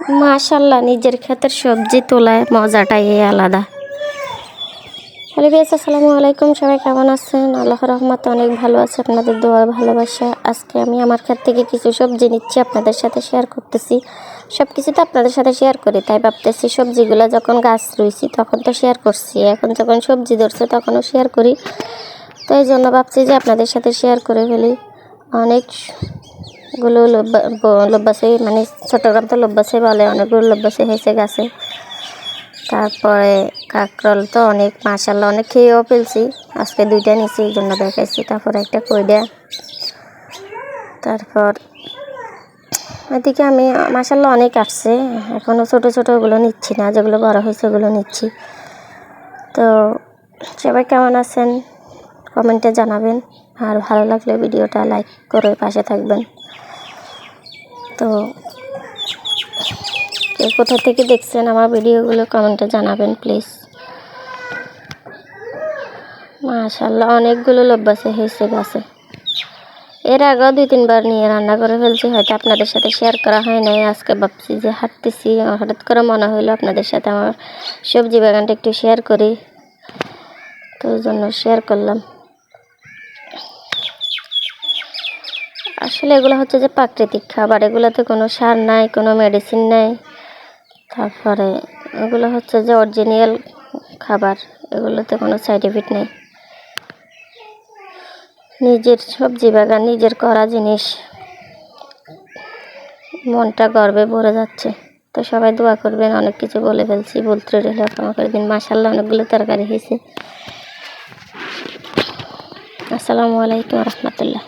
মাশাল্লাহ, নিজের ক্ষেতের সবজি তোলায় মজাটাই আলাদা। হ্যালো গাইস, আসসালামু আলাইকুম। সবাই কেমন আছেন? আল্লাহর রহমতে অনেক ভালো আছে, আপনাদের দোয়া ভালোবাসা। আজকে আমি আমার ক্ষেত থেকে কিছু সবজি নিচ্ছি, আপনাদের সাথে শেয়ার করতেছি। সব কিছু তো আপনাদের সাথে শেয়ার করি, তাই ভাবতেছি সবজিগুলো যখন গাছ রয়েছি তখন তো শেয়ার করছি, এখন যখন সবজি ধরছে তখনও শেয়ার করি। তো এই জন্য ভাবছি যে আপনাদের সাথে শেয়ার করে ফেলি। অনেকগুলো লব্বাসে, মানে চট্টগ্রাম তো লব্বাসে বলে, অনেকগুলো লব্বাসে হয়েছে গাছে। তারপরে কাঁকরোল তো অনেক, মাশাল্লাহ অনেক খেয়েও ফেলছি। আজকে 2টা নিচ্ছি, এই জন্য দেখাইছি। তারপর একটা কইডা। তারপর এদিকে আমি মাশাল্লাহ অনেক আসছে, এখনও ছোটো ছোটোগুলো নিচ্ছি না, যেগুলো বড় হয়েছে ওগুলো নিচ্ছি। তো সবাই কেমন আছেন কমেন্টে জানাবেন, আর ভালো লাগলে ভিডিওটা লাইক করে পাশে থাকবেন। তো কে কোথা থেকে দেখছেন আমার ভিডিওগুলো কমেন্টে জানাবেন প্লিজ। মাশাল্লাহ অনেকগুলো লব্বাসে হয়েছে গাছে। এর আগেও 2-3বার নিয়ে রান্না করে ফেলছি, হয়তো আপনাদের সাথে শেয়ার করা হয় নাই। আজকে ভাবছি যে হাঁটতেছি, হঠাৎ করে মনে হইলো আপনাদের সাথে আমার সবজি বাগানটা একটু শেয়ার করি, তো ওই জন্য শেয়ার করলাম। আসলে এগুলো হচ্ছে যে প্রাকৃতিক খাবার, এগুলোতে কোনো সার নাই, কোনো মেডিসিন নাই। তারপরে এগুলো হচ্ছে যে অরিজিনাল খাবার, এগুলোতে কোনো সাইড এফেক্ট নেই। নিজের সবজি বাগান, নিজের করা জিনিস, মনটা গর্বে ভরে যাচ্ছে। তো সবাই দোয়া করবেন। অনেক কিছু বলে ফেলছি, বলতে রইলে ক্ষমা করে দিন। মাশাল্লাহ অনেকগুলো তরকারি হয়েছে। আসসালামু আলাইকুম রহমতুল্লাহ।